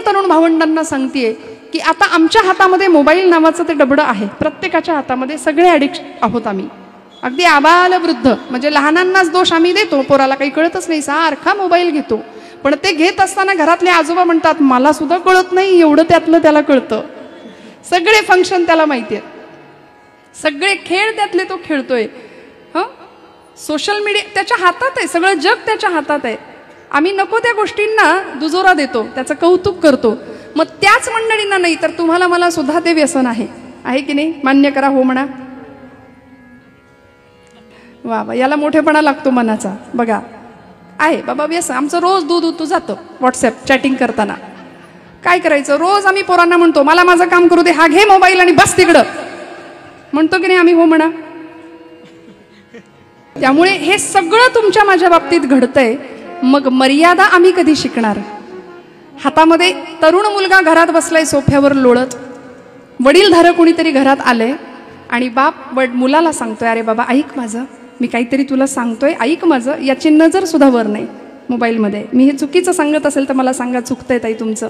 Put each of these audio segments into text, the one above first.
तरुण भावंडांना सांगतेय की आता आमच्या हातामध्ये मोबाईल नावाचं ते डबडं आहे, प्रत्येकाच्या हातामध्ये, सगळे ॲडिक्ट आहोत आम्ही, अगदी आबाल वृद्ध, म्हणजे लहानांनाच दोष आम्ही देतो, पोराला काही कळतच नाही, सारखा मोबाईल घेतो. पण ते घेत असताना घरातले आजोबा म्हणतात मला सुद्धा कळत नाही एवढं त्यातलं त्याला कळतं, सगळे फंक्शन त्याला माहिती आहेत, सगळे खेळ त्यातले तो खेळतोय. सोशल मीडिया त्याच्या हातात आहे, सगळं जग त्याच्या हातात आहे. आम्ही नको त्या गोष्टींना दुजोरा देतो, त्याचं कौतुक करतो. मग त्याच मंडळींना नाही तर तुम्हाला मला सुद्धा ते व्यसन आहे की नाही? मान्य करा, हो म्हणा. वा वा, याला मोठेपणा लागतो मनाचा. बघा आहे बाबा व्यसन, आमचं रोज दूध उतू जातं व्हॉट्सअप चॅटिंग करताना. काय करायचं, रोज आम्ही पोरांना म्हणतो मला माझं काम करू दे, हा घे मोबाईल आणि बस तिकडं, म्हणतो की नाही आम्ही? हो म्हणा. त्यामुळे हे सगळं तुमच्या माझ्या बाबतीत घडतंय. मग मर्यादा आम्ही कधी शिकणार? हातामध्ये तरुण मुलगा घरात बसलाय सोफ्यावर लोळत, वडीलधारक कोणीतरी घरात आले आणि बाप मुलाला सांगतोय अरे बाबा ऐक माझं, मी काहीतरी तुला सांगतोय, ऐक माझं. याची नजर सुद्धा वर नाही मोबाईलमध्ये. मी हे चुकीचं सांगत असेल तर मला सांगा, चुकतंय ताई तुमचं.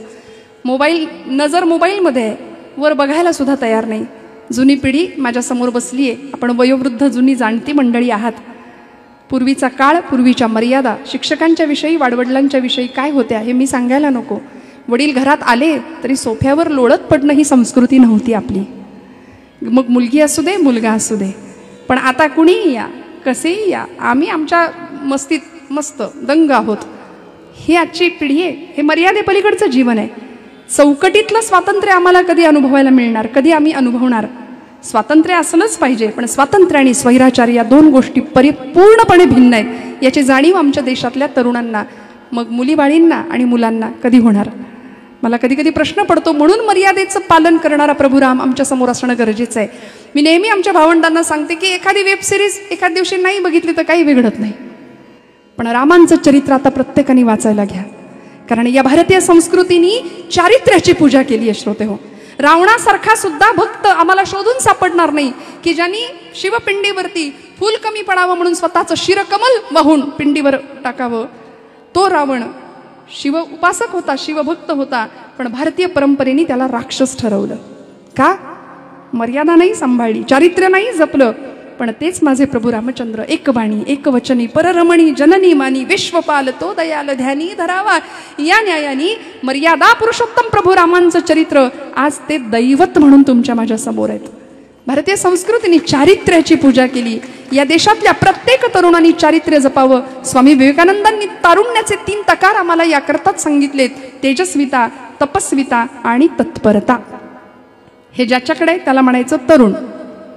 नजर मोबाईलमध्ये आहे, वर बघायला सुद्धा तयार नाही. जुनी पिढी माझ्यासमोर बसली आहे, आपण वयोवृद्ध जुनी जाणती मंडळी आहात. पूर्वीचा काळ, पूर्वीच्या मर्यादा, शिक्षकांच्या विषयी, वाडवडिलांच्या विषयी काय होत्या हे मी सांगायला नको. वडील घरात आले तरी सोफ्यावर लोळत पडणं ही संस्कृती नव्हती आपली. मग मुलगी असू दे, मुलगा असू दे. पण आता कुणीही या, कसेही या, आम्ही आमच्या मस्तीत मस्त दंग आहोत. ही आजची पिढी आहे, हे मर्यादेपलीकडचं जीवन आहे. चौकटीतलं स्वातंत्र्य आम्हाला कधी अनुभवायला मिळणार, कधी आम्ही अनुभवणार? स्वातंत्र्य असलंच पाहिजे, पण स्वातंत्र्य आणि स्वैराचार या दोन गोष्टी परिपूर्णपणे भिन्न आहेत. याची जाणीव आमच्या देशातल्या तरुणांना, मग मुलीबाळींना आणि मुलांना कधी होणार? मला कधी कधी प्रश्न पडतो. म्हणून मर्यादेचं पालन करणारा प्रभुराम आमच्या समोर असणं गरजेचं आहे. मी नेहमी आमच्या भावंडांना सांगते की एखादी वेब सिरीज एखाद दिवशी नाही बघितली तर काही बिघडत नाही, पण रामांचं चरित्र आता प्रत्येकाने वाचायला घ्या. कारण या भारतीय संस्कृतीने चारित्र्याची पूजा केली आहे श्रोते हो. रावणासारखा सुद्धा भक्त आम्हाला शोधून सापडणार नाही की ज्यांनी शिवपिंडीवरती फूल कमी पडावं म्हणून स्वतःचं शिरकमल वाहून पिंडीवर टाकावं. तो रावण शिव उपासक होता, शिवभक्त होता, पण भारतीय परंपरेने त्याला राक्षस ठरवलं. का? मर्यादा नाही सांभाळली, चारित्र्य नाही जपलं. पण तेच माझे प्रभू रामचंद्र एकवाणी एकवचनी पररमणी जननी मानी विश्वपाल तो दयाल ध्यानी धरावा. या न्यायानी मर्यादा पुरुषोत्तम प्रभू रामांचं चरित्र आज ते दैवत म्हणून तुमच्या माझ्या समोर आहेत. भारतीय संस्कृतीने चारित्र्याची पूजा केली. या देशातल्या प्रत्येक तरुणांनी चारित्र्य जपावं. स्वामी विवेकानंदांनी तारुण्याचे 3 तकार आम्हाला याकरताच सांगितलेत: तेजस्विता, तपस्विता आणि तत्परता. हे ज्याच्याकडे त्याला म्हणायचं तरुण,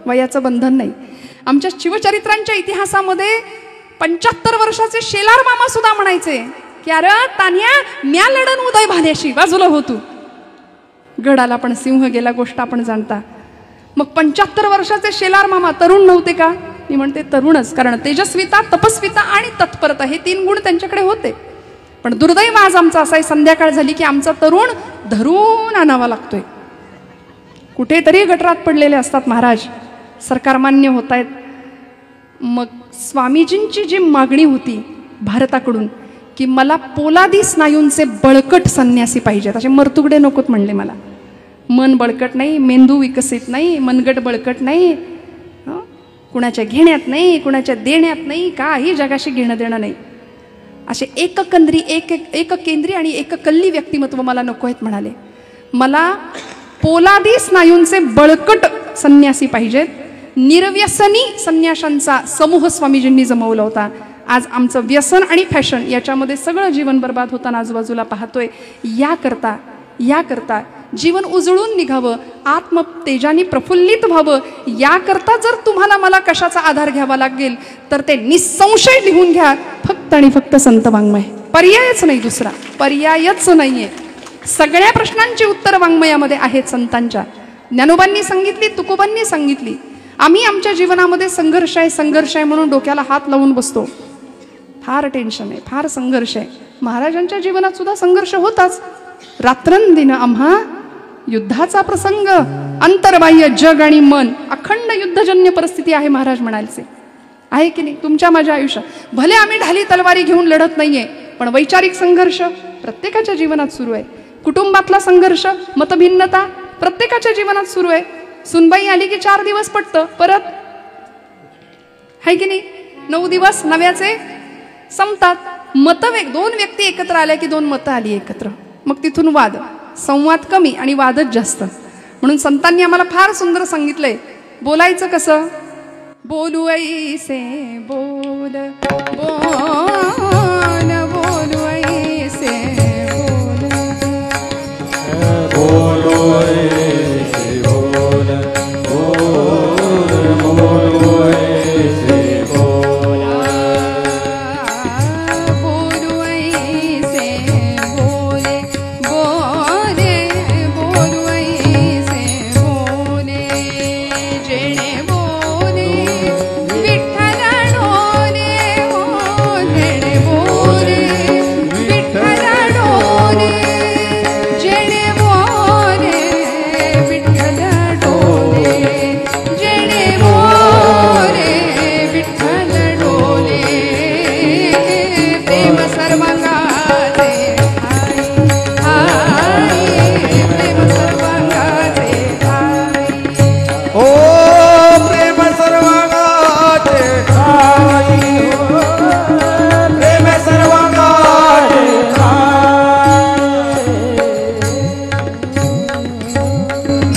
वयाचं बंधन नाही. आमच्या शिवचरित्रांच्या इतिहासामध्ये 75 वर्षाचे शेलार मामा सुद्धा म्हणायचे की अरे तान्या म्या लढन उदय भाल्याशी, बाजूला हो तू. गडाला पण सिंह गेला गोष्ट आपण जाणता. मग 75 वर्षाचे शेलार मामा तरुण नव्हते का? मी म्हणते तरुणच, कारण तेजस्विता, तपस्विता आणि तत्परता हे 3 गुण त्यांच्याकडे होते. पण दुर्दैव आज आमचा असा संध्याकाळ झाली की आमचा तरुण धरून आणावा लागतोय. कुठेतरी गटरात पडलेले असतात महाराज, सरकार मान्य होत आहेत. मग स्वामीजींची जी मागणी होती भारताकडून की मला पोलादी स्नायूंचे बळकट संन्यासी पाहिजेत, असे मरतुगडे नकोत म्हणले मला. मन बळकट नाही, मेंदू विकसित नाही, मनगट बळकट नाही, कुणाच्या घेण्यात नाही, कुणाच्या देण्यात नाही, काही जगाशी घेणं देणं नाही. असे एककेंद्री आणि एककल्ली व्यक्तिमत्व मला नको आहेत म्हणाले. मला पोलादी स्नायूंचे बळकट संन्यासी पाहिजेत. निर्व्यसनी संन्याशांचा समूह स्वामीजींनी जमवला होता. आज आमचं व्यसन आणि फॅशन याच्यामध्ये सगळं जीवन बर्बाद होताना आजूबाजूला पाहतोय. याकरता जीवन उजळून निघावं, आत्मतेजाने प्रफुल्लित व्हावं, याकरता जर तुम्हाला मला कशाचा आधार घ्यावा लागेल तर ते निसंशय लिहून घ्या, फक्त आणि फक्त संत वाङ्मय. पर्यायच नाही, दुसरा पर्यायच नाहीये. सगळ्या प्रश्नांची उत्तर वाङ्मयामध्ये आहेत संतांच्या. ज्ञानोबांनी सांगितली, तुकोबांनी सांगितली. आम्ही आमच्या जीवनामध्ये संघर्ष आहे म्हणून डोक्याला हात लावून बसतो. फार टेन्शन आहे, फार संघर्ष आहे. महाराजांच्या जीवनात सुद्धा संघर्ष होताच. रात्रंदिन आम्हा युद्धाचा प्रसंग, अंतर्बाह्य जग आणि मन, अखंड युद्धजन्य परिस्थिती आहे महाराज म्हणायचे. आहे की नाही तुमच्या माझ्या आयुष्यात? भले आम्ही ढाली तलवारी घेऊन लढत नाहीये, पण वैचारिक संघर्ष प्रत्येकाच्या जीवनात सुरू आहे. कुटुंबातला संघर्ष, मतभिन्नता प्रत्येकाच्या जीवनात सुरू आहे. सुनबाई आली की 4 दिवस पटतं, परत आहे की नाही 9 दिवस नव्याचे संपतात. मतवेग 2 व्यक्ती एकत्र आल्या की 2 मतं आली एकत्र, मग तिथून वाद, संवाद कमी आणि वादच जास्त. म्हणून संतांनी आम्हाला फार सुंदर सांगितलंय बोलायचं कसं. बोलू ऐसे बोल बोल बोलू ऐसे बोल बोलू ऐसे बोल बोल बोलू ऐसे बोल बोलू ऐसे बोले बोले बोलू ऐसे बोले जेणे बोले विठ्ठल डोले हो जेणे बोले विठ्ठल डोले जेणे बोले विठ्ठल डोले जेणे बोले विठ्ठल डोले प्रेम सर्वांगाचे हाय प्रेम सर्वांगाचे हाय ओ प्रेम सर्वांगाचे हाय प्रेम सर्वांगाचे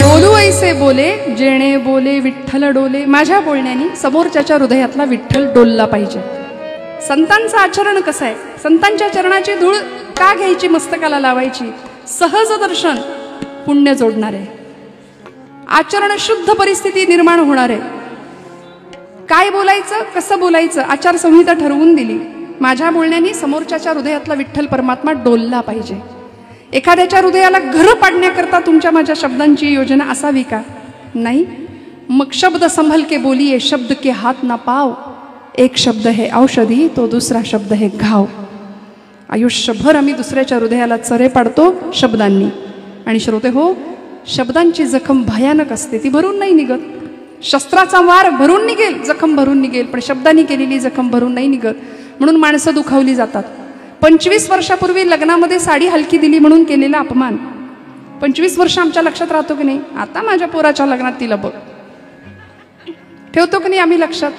बोलू ऐसे बोले जेणे बोले विठ्ठल डोले. माझ्या बोलण्याने समोरच्याच्या हृदयातला विठ्ठल डोलला पाहिजे. संतांचं आचरण कसं आहे, संतांच्या चरणाची धूळ का घ्यायची, मस्तकाला लावायची. सहज दर्शन पुण्य जोडणार आहे, आचरण शुद्ध परिस्थिती निर्माण होणार आहे. काय बोलायचं, कसं बोलायचं, आचारसंहिता ठरवून दिली. माझ्या बोलण्याने समोरच्याच्या हृदयातला विठ्ठल परमात्मा डोलला पाहिजे. एखाद्याच्या हृदयाला घर पाडण्याकरता तुमच्या माझ्या शब्दांची योजना असावी का? नाही. मग शब्द संभल के बोलिये, शब्द के हाथ ना पाव. एक शब्द है औषधी, तो दुसरा शब्द है घाव. आयुष्यभर आम्ही दुसऱ्याच्या हृदयाला चरे पाडतो शब्दांनी. आणि श्रोते हो, शब्दांची जखम भयानक असते, ती भरून नाही निघत. शस्त्राचा वार भरून निघेल, जखम भरून निघेल, पण शब्दांनी केलेली जखम भरून नाही निघत. म्हणून माणसं दुखावली जातात. 25 वर्षापूर्वी लग्नामध्ये साडी हलकी दिली म्हणून केलेला अपमान 25 वर्ष आमच्या लक्षात राहतो की नाही. आता माझ्या पोराच्या लग्नात तिला बघ, ठेवतो की नाही आम्ही लक्षात.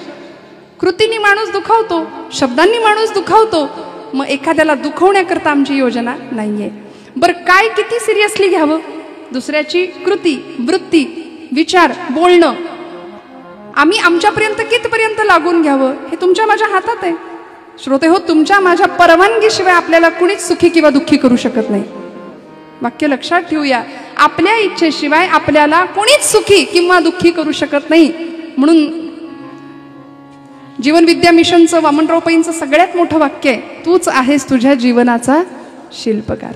कृतींनी माणूस दुखावतो, शब्दांनी माणूस दुखावतो. मग एखाद्याला दुखवण्याकरता आमची योजना नाहीये. बरं काय किती सिरियसली घ्यावं दुसऱ्याची कृती, वृत्ती, विचार, बोलणं आम्ही आमच्यापर्यंत कितपर्यंत लागून घ्यावं हे तुमच्या माझ्या हातात आहे. श्रोते हो, तुमच्या माझ्या परवानगीशिवाय आपल्याला कुणीच सुखी किंवा दुःखी करू शकत नाही. वाक्य लक्षात ठेवूया. आपल्या इच्छेशिवाय आपल्याला कोणीच सुखी किंवा दुःखी करू शकत नाही. म्हणून जीवन विद्या मिशनचं वामनराव पैंचं सगळ्यात मोठं वाक्य आहे, तूच आहेस तुझ्या जीवनाचा शिल्पकार.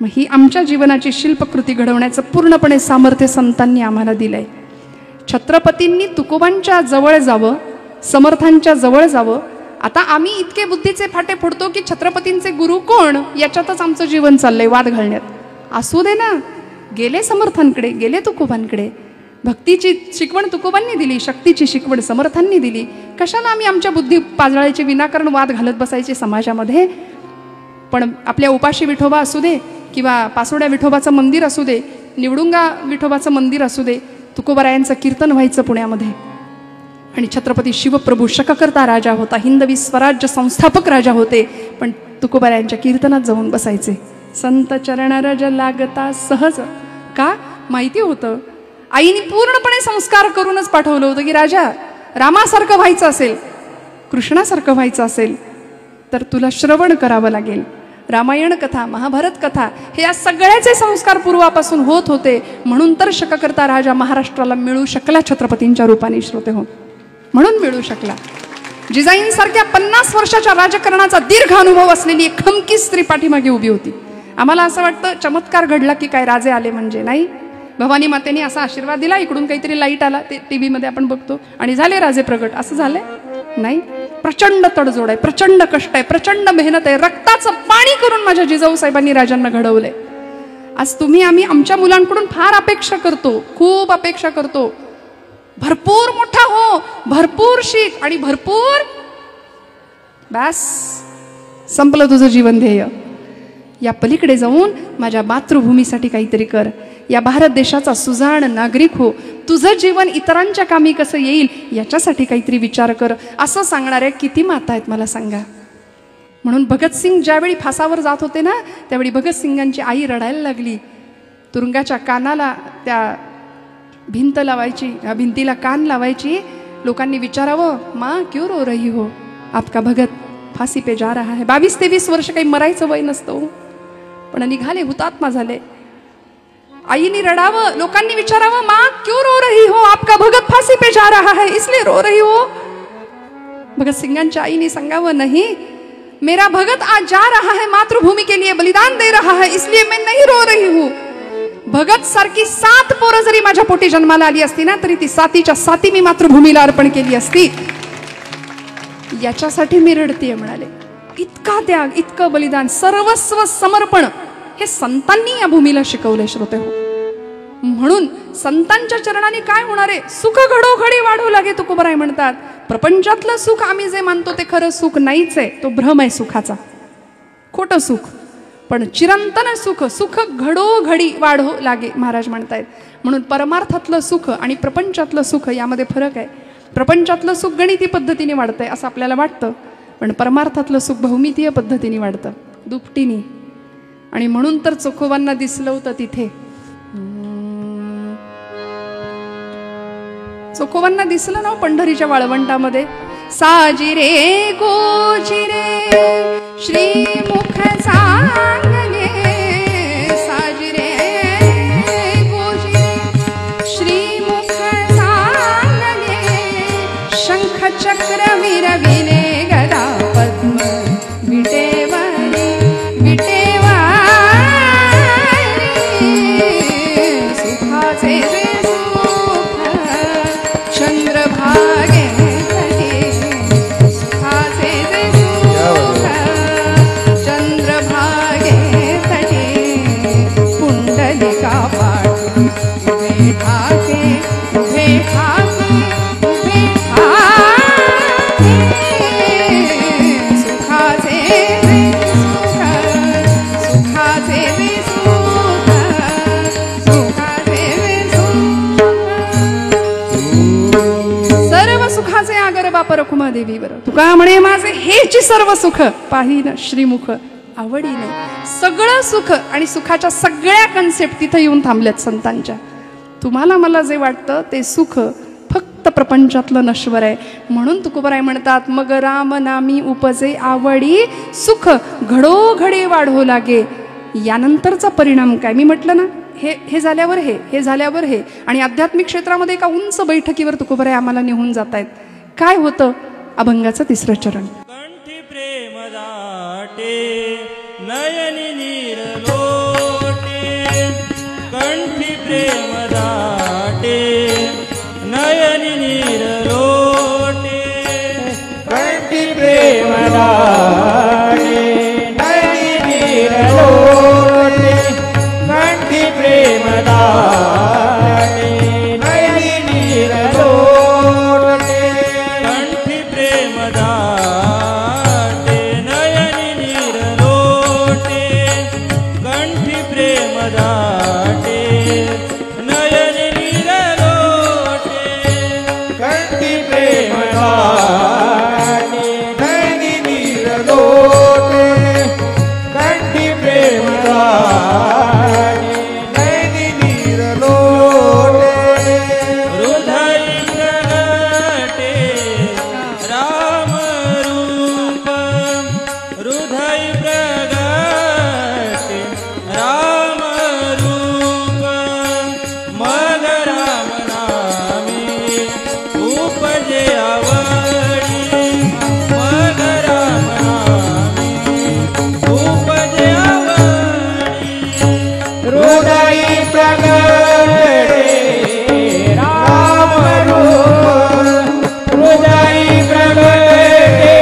मग ही आमच्या जीवनाची शिल्पकृती घडवण्याचं पूर्णपणे सामर्थ्य संतांनी आम्हाला दिलंय. छत्रपतींनी तुकोबांच्या जवळ जावं, समर्थांच्या जवळ जावं. आता आम्ही इतके बुद्धीचे फाटे फोडतो की छत्रपतींचे गुरु कोण याच्यातच आमचं जीवन चाललंय वाद घालण्यात. असू दे ना, गेले समर्थांकडे, गेले तुकोबांकडे. भक्तीची शिकवण तुकोबांनी दिली, शक्तीची शिकवण समर्थांनी दिली. कशाला आम्ही आमच्या बुद्धी पाजळायचे, विनाकारण वाद घालत बसायचे समाजामध्ये. पण आपल्या उपाशी विठोबा असू दे किंवा पासोड्या विठोबाचं मंदिर असू दे, निवडुंगा विठोबाचं मंदिर असू दे, तुकोबारायांचं कीर्तन व्हायचं पुण्यामध्ये. आणि छत्रपती शिवप्रभू शककर्ता राजा होता, हिंदवी स्वराज्य संस्थापक राजा होते, पण तुकोबारायांच्या कीर्तनात जाऊन बसायचे. संत चरण रज लागता सहज. का? माहिती होतं आईने पूर्णपणे संस्कार करूनच पाठवलं होतं की राजा, रामासारखं व्हायचं असेल, कृष्णासारखं व्हायचं असेल तर तुला श्रवण करावं लागेल. रामायण कथा, महाभारत कथा हे या सगळ्याचे संस्कार पूर्वापासून होत होते. म्हणून तर शककर्ता राजा महाराष्ट्राला मिळू शकला छत्रपतींच्या रूपाने. श्रोते हो, म्हणून मिळू शकला. जिजाईंसारख्या 50 वर्षाच्या राजकारणाचा दीर्घ अनुभव असलेली एक खमकी स्त्री पाठीमागे उभी होती. आम्हाला असं वाटतं चमत्कार घडला की काय राजे आले म्हणजे. नाही, भवानी मातेने असा आशीर्वाद दिला, इकडून काहीतरी लाईट आला, ते टीव्ही मध्ये आपण बघतो आणि झाले राजे प्रगट, असं झालंय? नाही. प्रचंड तडजोड आहे, प्रचंड कष्ट आहे, प्रचंड मेहनत आहे. रक्ताचं पाणी करून माझ्या जिजाऊ साहेबांनी राजांना घडवलंय. आज तुम्ही आम्ही आमच्या मुलांकडून फार अपेक्षा करतो, खूप अपेक्षा करतो. भरपूर मोठा हो, भरपूर शिक आणि भरपूर, बस संपलं तुझं जीवन ध्येय. या पलीकडे जाऊन माझ्या मातृभूमीसाठी काहीतरी कर. या भारत देशाचा सुजाण नागरिक हो. तुझं जीवन इतरांच्या कामी कसं येईल याच्यासाठी काहीतरी विचार कर. असं सांगणाऱ्या किती माता आहेत मला सांगा. म्हणून भगतसिंग ज्यावेळी फासावर जात होते ना, त्यावेळी भगतसिंगांची आई रडायला लागली. तुरुंगाच्या कानाला त्या भिंत लावायची, भिंतीला कान लावायची. लोकांनी विचारावं, माँ क्यों रो रही हो, आपका भगत फाशी पे जा रहा है. 22-23 वर्ष काही मरायचं वय नसतं, पण निघाले, हुतात्मा झाले. आईनी रडावं, लोकांनी विचारावं, माँ क्यों रो रही हो, आपका भगत फाशी पे जा रहा है इसलिए रो रही हो. भगतसिंगांच्या आईने सांगावं, नहीं मेरा भगत आज जा रहा है, मातृभूमी के लिए बलिदान दे रहा है, इसलिए मैं नहीं रो रही हूँ. भगत सारखी 7 पोरं जरी माझ्या पोटी जन्माला आली असती ना, तरी ती 7च्या 7 मी मातृभूमीला अर्पण केली असती. याच्यासाठी मी रडतीये म्हणाले. इतका त्याग, इतकं बलिदान, सर्वस्व समर्पण हे संतांनी या भूमीला शिकवले श्रोते हो. म्हणून संतांच्या चरणाने काय होणार आहे, सुख घडोघडी वाढू लागे तुकोबराय म्हणतात. प्रपंचातलं सुख आम्ही जे मानतो ते खरं सुख नाहीच आहे, तो भ्रम आहे सुखाचा, खोटं सुख. पण चिरंतन सुख, सुख घडोघडी वाढू लागे महाराज म्हणतायत. म्हणून परमार्थातलं सुख आणि प्रपंचातलं सुख यामध्ये फरक आहे. प्रपंचातलं सुख गणिती पद्धतीने वाढतंय असं आपल्याला वाटतं, पण परमार्थातलं सुख बहुमितीय पद्धतीने वाढतं, दुपटीने. आणि म्हणून तर चोखोबांना दिसलं होतं तिथे, चोखोबांना दिसलं ना पंढरीच्या वाळवंटामध्ये, साजिरे गोजिरे श्रीमुख सांगले, साजिरे गोजिरे श्रीमुख सांगले, शंख चक्र विरविले गदा पद्म विटेवारी विटेवारी, सुखाचे सुख चंद्रभागे रखुमा देवीवर. तुका म्हणे माझे हेची सर्व सुख पाहिन श्रीमुख आवडीने. सगळं सुख आणि सुखाच्या सगळ्या कन्सेप्ट तिथं येऊन थांबल्यात संतांच्या. तुम्हाला मला जे वाटतं ते सुख फक्त प्रपंचातलं नश्वर आहे. म्हणून तुकोबराय म्हणतात, मग राम नामी उपजे आवडी, सुख घडोघडी वाढो लागे. यानंतरचा परिणाम काय, मी म्हटलं ना, हे झाल्यावर हे झाल्यावर हे. आणि आध्यात्मिक क्षेत्रामध्ये एका उंच बैठकीवर तुकोबराय आम्हाला निघून जात आहेत. काय होतं, अभंगाचं 3रं चरण. कंठी प्रेम दाटे नयनी नीर लोटे, कंठी प्रेम दाटे नयनी नीर लोटे, कंठी प्रेम दाटे नयनी नीर लोटे, कंठी प्रेम दाटे नयनी नीर लोटे, कंठी प्रेम दाटे नयनी नीर लोटे, कंठी प्रेम दाटे नयनी नीर लोटे, कंठी प्रेम दाटे नयनी नीर लोटे, कंठी प्रेम दाटे नयनी नीर लोटे, हृदय प्रगटे राम रूप, हृदय प्रगटे राम रूप, मग राम नामी उपजे आवडी, मग राम नामी उपजे आवडी, हृदय प्रगटे राम रूप, हृदय प्रगटे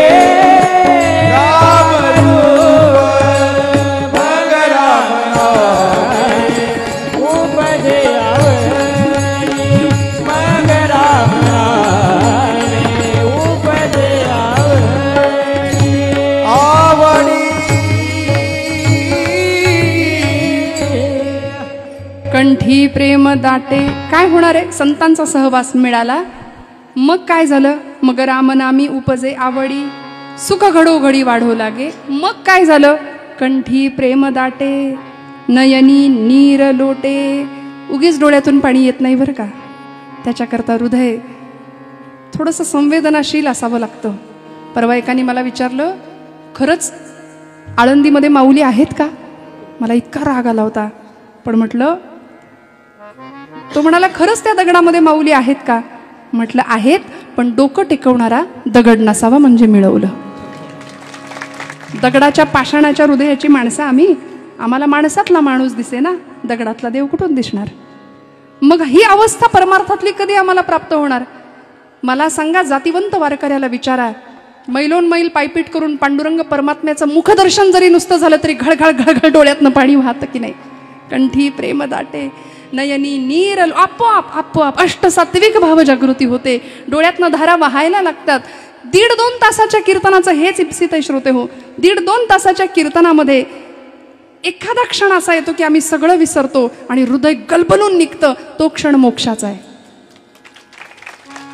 राम रूप, मग राम नामी उपजे आवडी, मग राम नामी उपजे आवडी, आवडी कंठी प्रेम दाटे. काय होणार आहे? संतांचा सहवास मिळाला, मग काय झालं? मग रामनामी उपजे आवडी, सुख घडोघडी वाढो लागे. मग काय झालं? कंठी प्रेम दाटे, नयनी नीर लोटे. उगीच डोळ्यातून पाणी येत नाही बरं का, त्याच्याकरता हृदय थोडंसं संवेदनाशील असावं लागतं. परवा एकाने मला विचारलं, खरंच आळंदीमध्ये माऊली आहेत का? मला इतका राग आला होता, पण म्हटलं, तो म्हणाला खरंच त्या दगडामध्ये माऊली आहेत का? म्हटलं आहेत, पण डोकं टेकवणारा दगड नसावा म्हणजे मिळवलं. दगडाच्या पाषाणाच्या हृदयाची माणसं आम्हाला माणसातला माणूस दिसे ना, दगडातला देव कुठून दिसणार? मग ही अवस्था परमार्थातली कधी आम्हाला प्राप्त होणार? मला सांगा, जातिवंत वारकऱ्याला विचारा, मैलोन मैल पायपीट करून पांडुरंग परमात्म्याचं मुखदर्शन जरी नुसतं झालं तरी घळघळ घळघळ डोळ्यातनं पाणी वाहतं की नाही? कंठी प्रेम दाटे, नयनी नीर. आपोआप आपोआप अष्टसात्विक भाव जागृती होते, डोळ्यातनं धारा वाहायला लागतात. 1.5-2 तासाच्या कीर्तनाचं हेच इप्सित श्रोते हो. 1.5-2 तासाच्या कीर्तनामध्ये एखादा क्षण असा येतो की आम्ही सगळं विसरतो आणि हृदय गलबलून निघतं. तो क्षण मोक्षाचा आहे.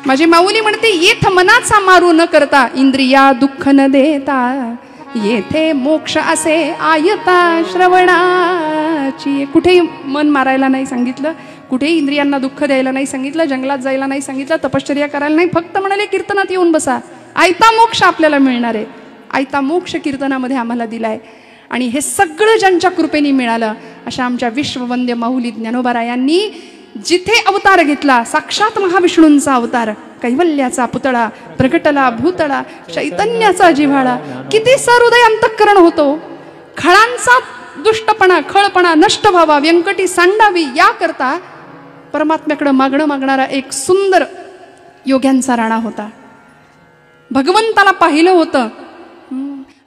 माझी माऊली म्हणते, येथ मनाचा मारू न करता, इंद्रिया दुःख न देता, येथे मोक्ष असे आयता श्रवणाची. कुठेही मन मारायला नाही सांगितलं, कुठेही इंद्रियांना दुःख द्यायला नाही सांगितलं, जंगलात जायला नाही सांगितलं, तपश्चर्या करायला नाही. फक्त म्हणाले कीर्तनात येऊन बसा, आयता मोक्ष आपल्याला मिळणार आहे. आयता मोक्ष कीर्तनामध्ये आम्हाला दिलाय. आणि हे सगळं ज्यांच्या कृपेने मिळालं, अशा आमच्या विश्ववंद्य माऊली ज्ञानोबारायांनी जिथे अवतार घेतला, साक्षात महाविष्णूंचा अवतार, कैवल्याचा पुतळा प्रगटला भूतळा, चैतन्याचा जिव्हाळा. किती सहृदय अंतःकरण होतो. खळांचा दुष्टपणा खळपणा नष्ट व्हावा, व्यंकटी सांडावी, याकरता परमात्म्याकडे मागणं मागणारा एक सुंदर योग्यांचा राणा होता. भगवंताला पाहिलं होतं.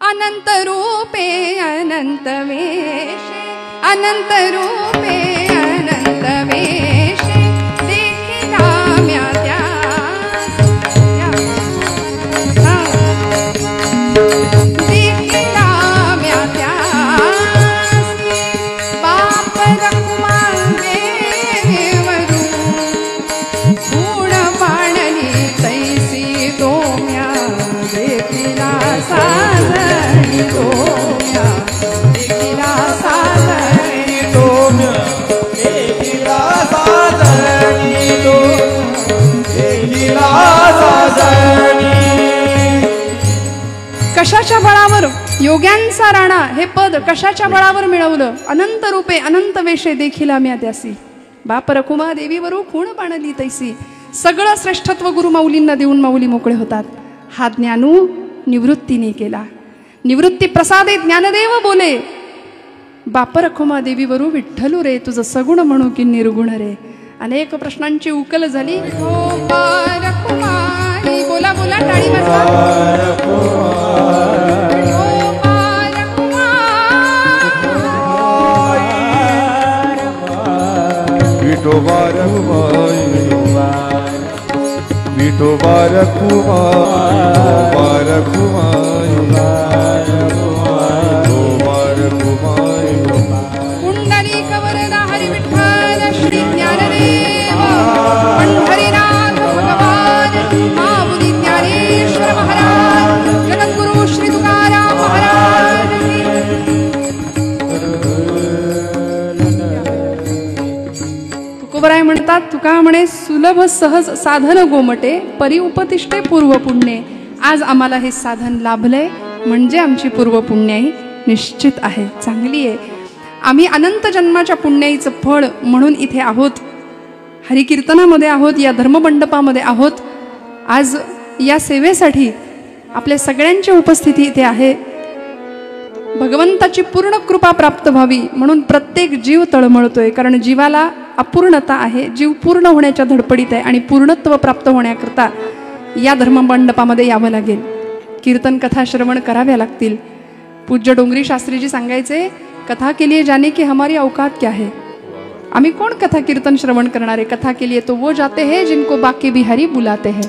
अनंत रूपे अनंत वेशे, अनंत रूपे अनंत वेशे, देखिला म्या त्या देखिला म्या त्या बाप रखुमा देवरू, गुण पाणली तैसी दोम्या, देखिला साजणी दोम्या, देखिला साजणी दोम्या, देखिला साजणी दोम्या, देखिला साजणी. कशाच्या बळावर? योग्यांचा राणा हे पद कशाच्या बळावर मिळवलं? अनंत रूपे अनंत वेशे, देखिला म्या त्यासी, बाप रखुमा देवीवरू खूण बाणली तैसी. सगळं श्रेष्ठत्व गुरु माऊलींना देऊन माऊली मोकळे होतात. हा ज्ञानू निवृत्तीने केला. निवृत्ती प्रसादे ज्ञानदेव बोले, बाप रखुमा देवीवरू विठ्ठलू रे, तुझं सगुण म्हणू की निर्गुण रे. अनेक प्रश्नांची उकल झाली. बोला बोला, टाळी विठोबा कुंडली कवरदा हरी विठ्ठल श्री ज्ञानदेव पंढरीनाथ भगवान माऊली ज्ञानेश्वर महाराज, जगद्गुरु श्री तुकाराम महाराज. तुकोबराय म्हणतात, तुका म्हणे सुलभ सहज साधन गोमटे, परी उपतिष्ठे पूर्व पुण्ये. आज आम्हाला हे साधन लाभलंय म्हणजे आमची पूर्व पुण्याई निश्चित आहे, चांगली आहे. आम्ही अनंत जन्माच्या पुण्याईचं फळ म्हणून इथे आहोत, हरिकीर्तनामध्ये आहोत, या धर्ममंडपामध्ये आहोत. आज या सेवेसाठी आपल्या सगळ्यांची उपस्थिती इथे आहे. भगवंताची पूर्ण कृपा प्राप्त व्हावी म्हणून प्रत्येक जीव तळमळतोय, कारण जीवाला अपूर्णता आहे. जीव पूर्ण होण्याच्या धडपडीत आहे आणि पूर्णत्व प्राप्त होण्याकरता या धर्ममंडपामध्ये यावं लागेल. कीर्तन कथा श्रवण कराव्या लागतील. पूज्य डोंगरी शास्त्रीजी सांगायचे, कथा के लिए जाने की हमारी औकात क्या है. आम्ही कोण कथा कीर्तन श्रवण करणारे? कथा के लिए तो वो जाते हैं जिनको बाकी बिहारी बुलाते हैं.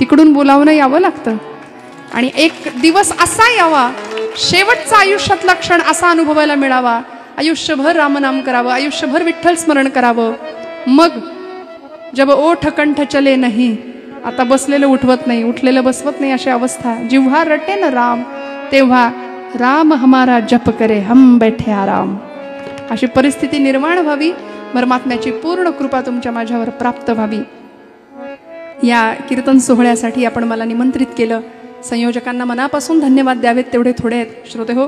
तिकडून बोलावणं यावं लागतं. आणि एक दिवस असा यावा, शेवटचा आयुष्यातला क्षण असा अनुभवायला मिळावा, आयुष्यभर रामनाम करावं, आयुष्यभर विठ्ठल स्मरण करावं. मग जब ओठ कंठ चले नाही, आता बसलेलं उठवत नाही, उठलेलं बसवत नाही अशी अवस्था, जिव्हा रटे न राम तेव्हा राम हमारा जप करे हम बैठे आराम, अशी परिस्थिती निर्माण व्हावी. परमात्म्याची पूर्ण कृपा तुमच्या माझ्यावर प्राप्त व्हावी. या कीर्तन सोहळ्यासाठी आपण मला निमंत्रित केलं. संयोजकांना मनापासून धन्यवाद द्यावेत तेवढे थोडे आहेत श्रोते हो.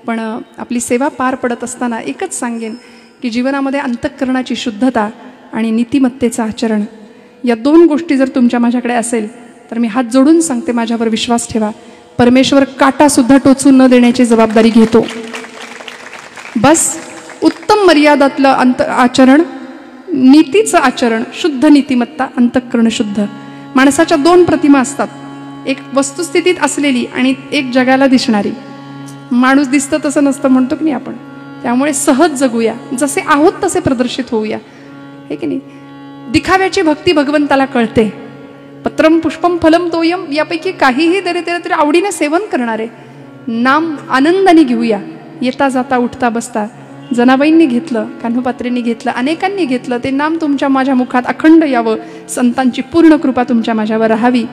पण आपली सेवा पार पडत असताना एकच सांगेन की जीवनामध्ये अंतःकरणाची शुद्धता आणि नीतिमत्तेचं आचरण या दोन गोष्टी जर तुमच्या माझ्याकडे असेल तर मी हात जोडून सांगते, माझ्यावर विश्वास ठेवा. परमेश्वर काटासुद्धा टोचून न देण्याची जबाबदारी घेतो. बस उत्तम मर्यादातलं आचरण, नीतीचं आचरण, शुद्ध नीतिमत्ता, अंतःकरण शुद्ध. माणसाच्या दोन प्रतिमा असतात, एक वस्तुस्थितीत असलेली आणि एक जगाला दिसणारी. माणूस दिसतं तसं नसतं म्हणतो की नाही आपण. त्यामुळे सहज जगूया, जसे आहोत तसे प्रदर्शित होऊया, हे की नाही. दिखाव्याची भक्ती भगवंताला कळते. पत्रम पुष्पम फलम तोयम, यापैकी काहीही तरी आवडीने सेवन करणारे. नाम आनंदाने घेऊया. येता जाता उठता बसता जनाबाईंनी घेतलं, कान्होपात्रेंनी घेतलं, अनेकांनी घेतलं. ते नाम तुमच्या माझ्या मुखात अखंड यावं. संतांची पूर्ण कृपा तुमच्या माझ्यावर राहावी.